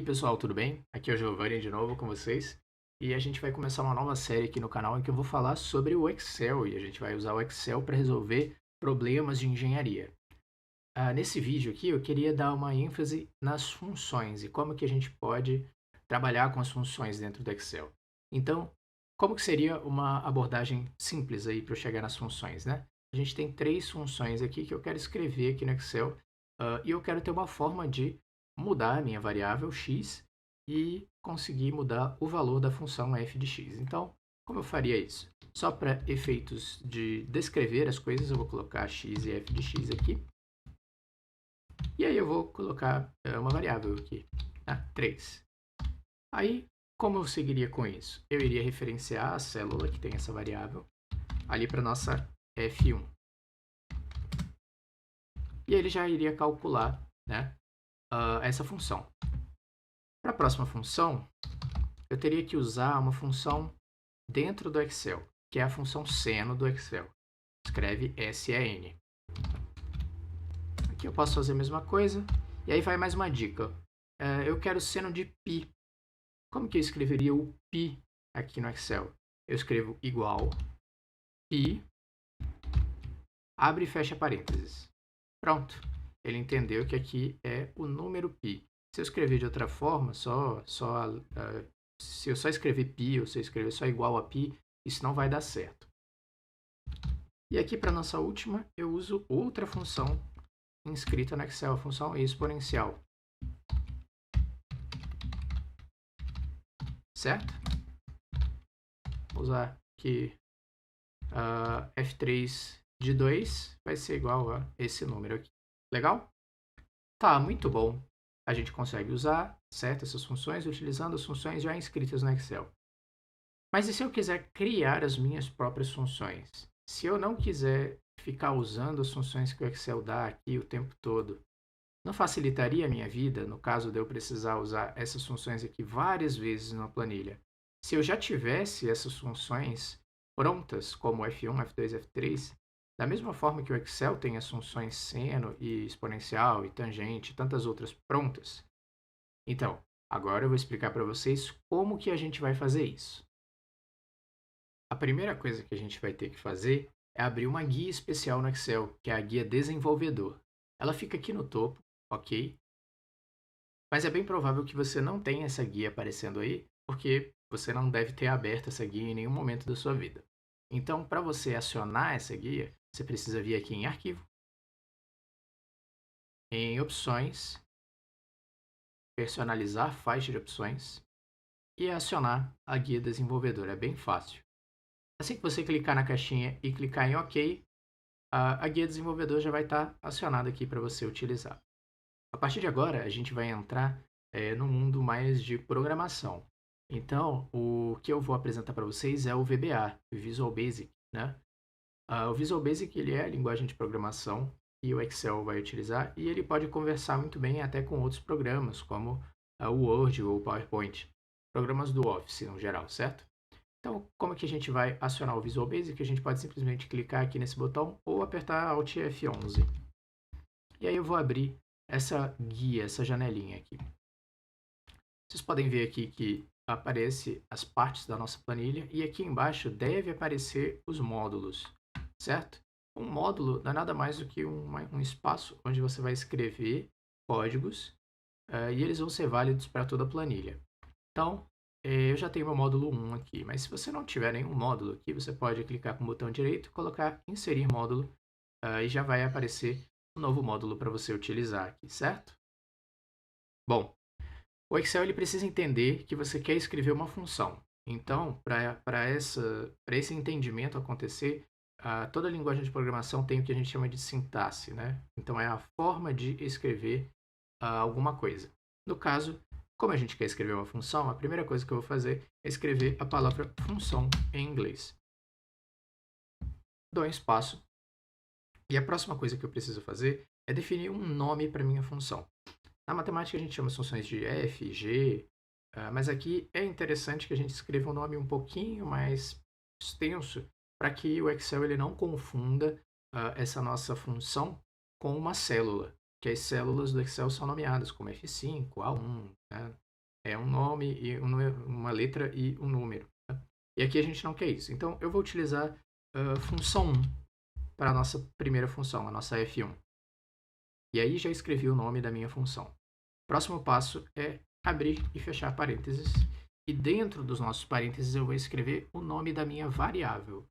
aí pessoal, tudo bem? Aqui é o Giovanni de novo com vocês e a gente vai começar uma nova série aqui no canal em que eu vou falar sobre o Excel e a gente vai usar o Excel para resolver problemas de engenharia. Nesse vídeo aqui eu queria dar uma ênfase nas funções e como que a gente pode trabalhar com as funções dentro do Excel. Então, como que seria uma abordagem simples aí para eu chegar nas funções, né? A gente tem três funções aqui que eu quero escrever aqui no Excel e eu quero ter uma forma de mudar a minha variável x e conseguir mudar o valor da função f de x. Então, como eu faria isso? Só para efeitos de descrever as coisas, eu vou colocar x e f de x aqui. E aí eu vou colocar uma variável aqui, 3. Aí, como eu seguiria com isso? Eu iria referenciar a célula que tem essa variável ali para nossa f1. E ele já iria calcular, né, essa função. Para a próxima função, eu teria que usar uma função dentro do Excel, que é a função seno do Excel. Escreve SEN. Aqui eu posso fazer a mesma coisa. E aí vai mais uma dica. Eu quero seno de π. Como que eu escreveria o π aqui no Excel? Eu escrevo igual π, abre e fecha parênteses. Pronto. Ele entendeu que aqui é o número π. Se eu escrever de outra forma, se eu só escrever π ou se eu escrever só igual a π, isso não vai dar certo. E aqui para nossa última, eu uso outra função inscrita no Excel, a função exponencial. Certo? Vou usar aqui f3 de 2 vai ser igual a esse número aqui. Legal? Tá, muito bom. A gente consegue usar, certo, essas funções utilizando as funções já inscritas no Excel. Mas e se eu quiser criar as minhas próprias funções? Se eu não quiser ficar usando as funções que o Excel dá aqui o tempo todo, não facilitaria a minha vida, no caso de eu precisar usar essas funções aqui várias vezes na planilha? Se eu já tivesse essas funções prontas, como F1, F2, F3, da mesma forma que o Excel tem as funções seno e exponencial e tangente e tantas outras prontas. Então, agora eu vou explicar para vocês como que a gente vai fazer isso. A primeira coisa que a gente vai ter que fazer é abrir uma guia especial no Excel, que é a guia Desenvolvedor. Ela fica aqui no topo, ok? Mas é bem provável que você não tenha essa guia aparecendo aí, porque você não deve ter aberto essa guia em nenhum momento da sua vida. Então, para você acionar essa guia, você precisa vir aqui em Arquivo, em Opções, Personalizar faixa de opções e acionar a guia Desenvolvedor. É bem fácil. Assim que você clicar na caixinha e clicar em OK, a guia Desenvolvedor já vai estar acionada aqui para você utilizar. A partir de agora, a gente vai entrar no mundo mais de programação. Então, o que eu vou apresentar para vocês é o VBA, Visual Basic, né? O Visual Basic ele é a linguagem de programação que o Excel vai utilizar e ele pode conversar muito bem até com outros programas, como o Word ou o PowerPoint, programas do Office no geral, certo? Então, como é que a gente vai acionar o Visual Basic? A gente pode simplesmente clicar aqui nesse botão ou apertar Alt F11. E aí eu vou abrir essa guia, essa janelinha aqui. Vocês podem ver aqui que aparece as partes da nossa planilha e aqui embaixo deve aparecer os módulos, certo? Um módulo não é nada mais do que um espaço onde você vai escrever códigos e eles vão ser válidos para toda a planilha. Então, eu já tenho meu módulo 1 aqui, mas se você não tiver nenhum módulo aqui, você pode clicar com o botão direito, colocar inserir módulo e já vai aparecer um novo módulo para você utilizar aqui, certo? Bom, o Excel ele precisa entender que você quer escrever uma função. Então, para esse entendimento acontecer, toda linguagem de programação tem o que a gente chama de sintaxe, né? Então, é a forma de escrever alguma coisa. No caso, como a gente quer escrever uma função, a primeira coisa que eu vou fazer é escrever a palavra função em inglês. Dou um espaço. E a próxima coisa que eu preciso fazer é definir um nome para minha função. Na matemática a gente chama as funções de f, g, mas aqui é interessante que a gente escreva um nome um pouquinho mais extenso para que o Excel ele não confunda essa nossa função com uma célula, que as células do Excel são nomeadas como F5, A1, né? é um nome, e uma letra e um número. Tá? E aqui a gente não quer isso. Então, eu vou utilizar função 1 para a nossa primeira função, a nossa F1. E aí já escrevi o nome da minha função. Próximo passo é abrir e fechar parênteses. E dentro dos nossos parênteses eu vou escrever o nome da minha variável.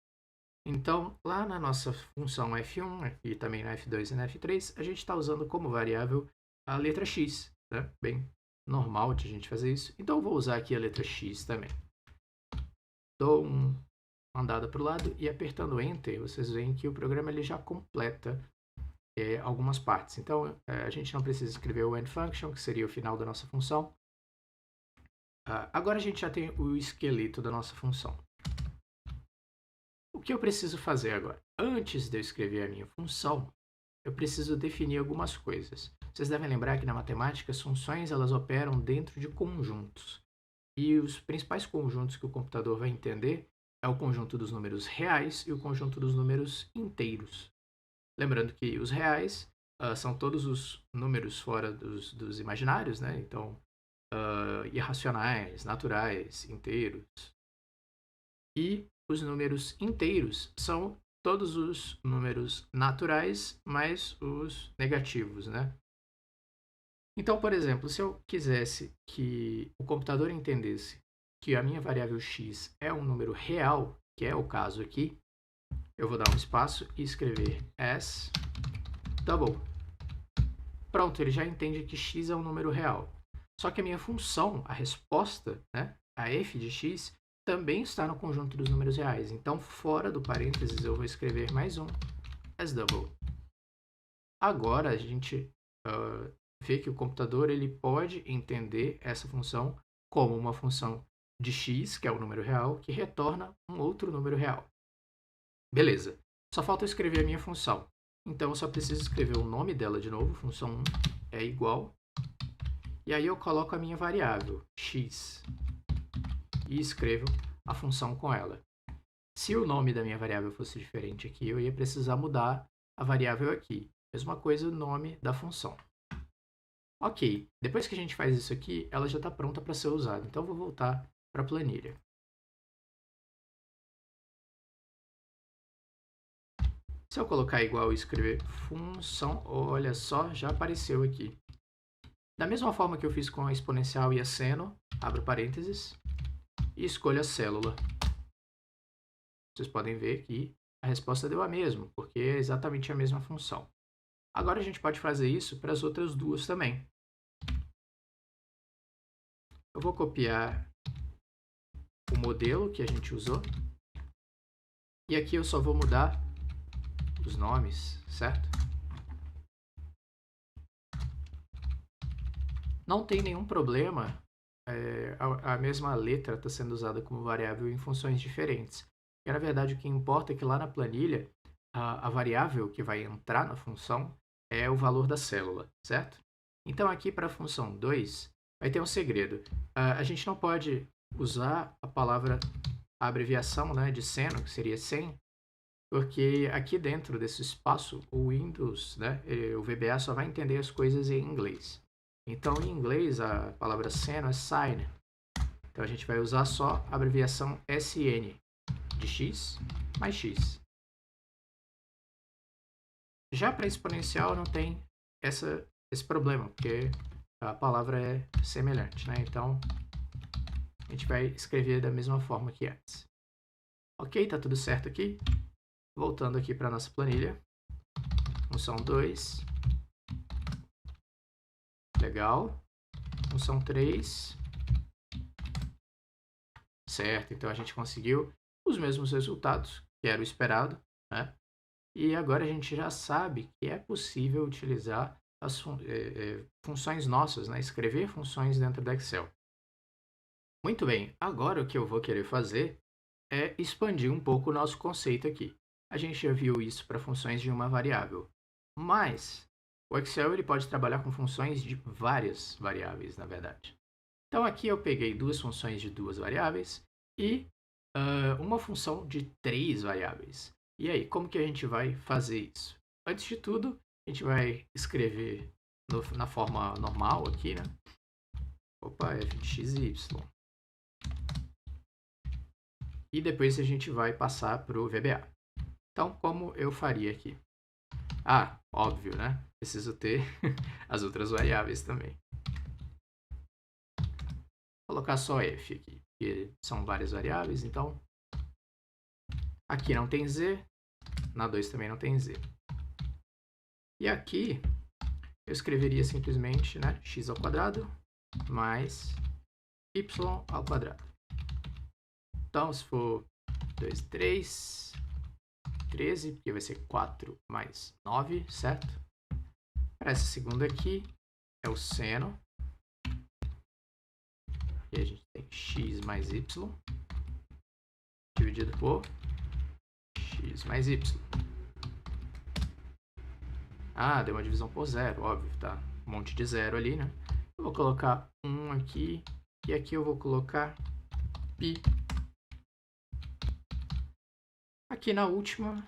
Então, lá na nossa função F1 e também na F2 e na F3, a gente está usando como variável a letra X. Né? Bem normal de a gente fazer isso. Então, eu vou usar aqui a letra X também. Dou uma andada para o lado e apertando Enter, vocês veem que o programa ele já completa algumas partes. Então, a gente não precisa escrever o end function, que seria o final da nossa função. Agora a gente já tem o esqueleto da nossa função. O que eu preciso fazer agora? Antes de eu escrever a minha função, eu preciso definir algumas coisas. Vocês devem lembrar que na matemática as funções elas operam dentro de conjuntos. E os principais conjuntos que o computador vai entender é o conjunto dos números reais e o conjunto dos números inteiros. Lembrando que os reais são todos os números fora dos imaginários, né? Então, irracionais, naturais, inteiros. E os números inteiros são todos os números naturais mais os negativos, né? Então, por exemplo, se eu quisesse que o computador entendesse que a minha variável x é um número real, que é o caso aqui, eu vou dar um espaço e escrever as double. Pronto, ele já entende que x é um número real. Só que a minha função, a resposta, né, a f de x, também está no conjunto dos números reais. Então, fora do parênteses, eu vou escrever mais um as double. Agora, a gente vê que o computador ele pode entender essa função como uma função de x, que é o número real, que retorna um outro número real. Beleza. Só falta eu escrever a minha função. Então, eu só preciso escrever o nome dela de novo. Função 1 é igual. E aí eu coloco a minha variável, x. E escrevo a função com ela. Se o nome da minha variável fosse diferente aqui, eu ia precisar mudar a variável aqui. Mesma coisa o nome da função. Ok, depois que a gente faz isso aqui, ela já está pronta para ser usada. Então, eu vou voltar para a planilha. Se eu colocar igual e escrever função, olha só, já apareceu aqui. Da mesma forma que eu fiz com a exponencial e a seno, abro parênteses e escolho a célula. Vocês podem ver que a resposta deu a mesma, porque é exatamente a mesma função. Agora a gente pode fazer isso para as outras duas também. Eu vou copiar o modelo que a gente usou. E aqui eu só vou mudar os nomes, certo? Não tem nenhum problema a mesma letra está sendo usada como variável em funções diferentes. E, na verdade, o que importa é que lá na planilha, a variável que vai entrar na função é o valor da célula, certo? Então, aqui para a função 2, vai ter um segredo. A gente não pode usar a abreviação, né, de seno, que seria 100, porque aqui dentro desse espaço, o Windows, né, o VBA só vai entender as coisas em inglês. Então, em inglês, a palavra seno é sine. Então, a gente vai usar só a abreviação SN, de x mais x. Já para exponencial não tem esse problema, porque a palavra é semelhante, né? Então, a gente vai escrever da mesma forma que antes. Ok, tá tudo certo aqui. Voltando aqui para a nossa planilha. Função 2. Legal. Função 3. Certo, então a gente conseguiu os mesmos resultados que era o esperado, né? E agora a gente já sabe que é possível utilizar as funções nossas, né? Escrever funções dentro do Excel. Muito bem, agora o que eu vou querer fazer é expandir um pouco o nosso conceito aqui. A gente já viu isso para funções de uma variável, mas o Excel ele pode trabalhar com funções de várias variáveis, na verdade. Então, aqui eu peguei duas funções de duas variáveis e uma função de 3 variáveis. E aí, como que a gente vai fazer isso? Antes de tudo, a gente vai escrever na forma normal aqui, né? Opa, f de x e y. E depois a gente vai passar para o VBA. Então, como eu faria aqui? Ah, óbvio, né? Preciso ter as outras variáveis também. Vou colocar só f aqui, porque são várias variáveis, então aqui não tem z, na 2 também não tem z. E aqui eu escreveria simplesmente, né, x ao quadrado mais y ao quadrado. Então, se for 2, 3, 13, porque vai ser 4 mais 9, certo? Para essa segunda aqui, é o seno. E a gente tem x mais y dividido por x mais y. Ah, deu uma divisão por zero, óbvio, tá? Um monte de zero ali, né? Eu vou colocar 1 aqui, e aqui eu vou colocar π. Aqui na última,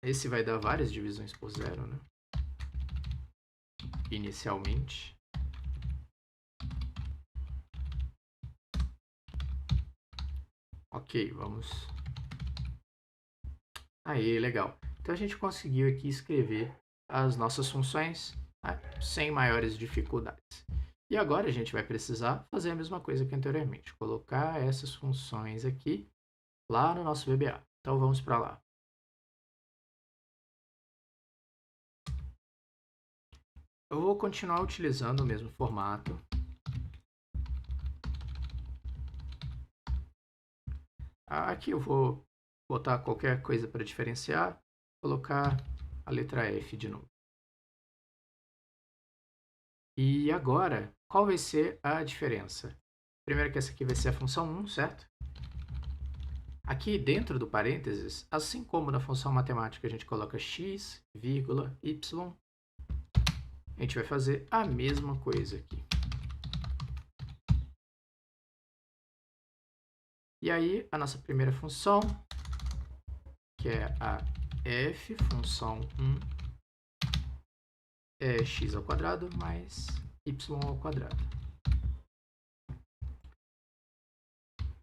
esse vai dar várias divisões por zero, né? Inicialmente. Ok, vamos. Aí, legal. Então a gente conseguiu aqui escrever as nossas funções, né, sem maiores dificuldades. E agora a gente vai precisar fazer a mesma coisa que anteriormente, colocar essas funções aqui lá no nosso VBA. Então vamos para lá. Eu vou continuar utilizando o mesmo formato. Aqui eu vou botar qualquer coisa para diferenciar, colocar a letra F de novo. E agora, qual vai ser a diferença? Primeiro que essa aqui vai ser a função 1, certo? Aqui dentro do parênteses, assim como na função matemática a gente coloca x, vírgula, y, a gente vai fazer a mesma coisa aqui. E aí, a nossa primeira função, que é a f, função 1, é x ao quadrado mais y ao quadrado.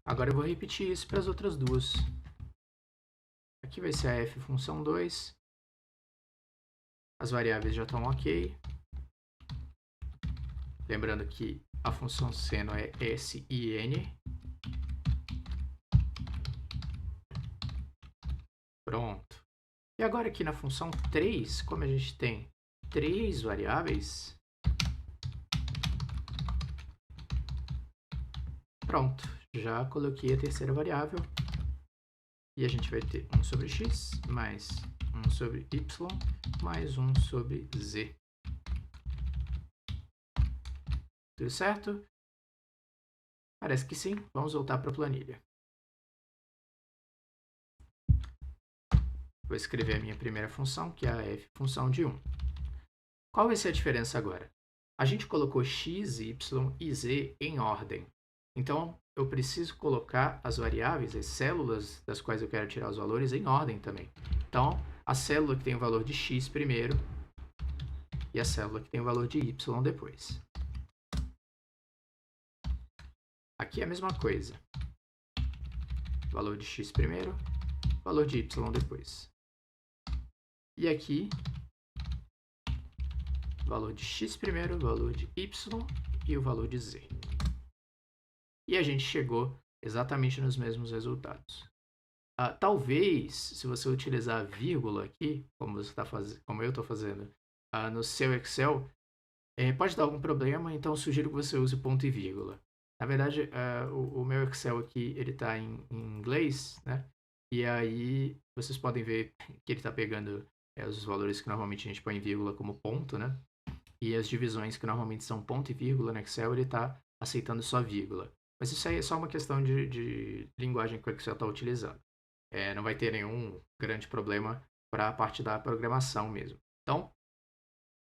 Agora eu vou repetir isso para as outras duas. Aqui vai ser a f função 2. As variáveis já estão ok. Lembrando que a função seno é s e n. Pronto. E agora aqui na função 3, como a gente tem 3 variáveis, pronto, já coloquei a terceira variável. E a gente vai ter 1 sobre x mais 1 sobre y mais 1 sobre z. Tudo certo? Parece que sim. Vamos voltar para a planilha. Vou escrever a minha primeira função, que é a f função de 1. Qual vai ser a diferença agora? A gente colocou x, y e z em ordem. Então, eu preciso colocar as variáveis, as células das quais eu quero tirar os valores, em ordem também. Então, a célula que tem o valor de x primeiro e a célula que tem o valor de y depois. Aqui é a mesma coisa. Valor de x primeiro, valor de y depois. E aqui, valor de x primeiro, valor de y e o valor de z. E a gente chegou exatamente nos mesmos resultados. Talvez, se você utilizar vírgula aqui, como eu estou fazendo, no seu Excel, pode dar algum problema, então eu sugiro que você use ponto e vírgula. Na verdade, o meu Excel aqui ele está em inglês, né? E aí vocês podem ver que ele está pegando os valores que normalmente a gente põe em vírgula como ponto, né? E as divisões que normalmente são ponto e vírgula no Excel, ele está aceitando só vírgula. Mas isso aí é só uma questão de linguagem que o Excel está utilizando. Não vai ter nenhum grande problema para a parte da programação mesmo. Então,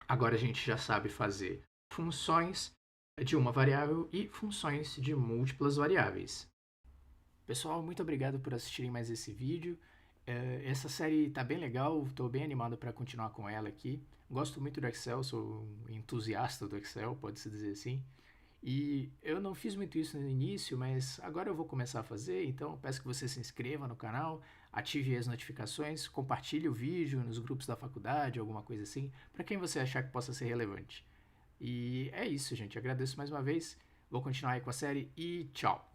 agora a gente já sabe fazer funções de uma variável e funções de múltiplas variáveis. Pessoal, muito obrigado por assistirem mais esse vídeo. Essa série está bem legal, estou bem animado para continuar com ela aqui. Gosto muito do Excel, sou um entusiasta do Excel, pode-se dizer assim. E eu não fiz muito isso no início, mas agora eu vou começar a fazer, então peço que você se inscreva no canal, ative as notificações, compartilhe o vídeo nos grupos da faculdade, alguma coisa assim, para quem você achar que possa ser relevante. E é isso, gente. Agradeço mais uma vez. Vou continuar aí com a série e tchau!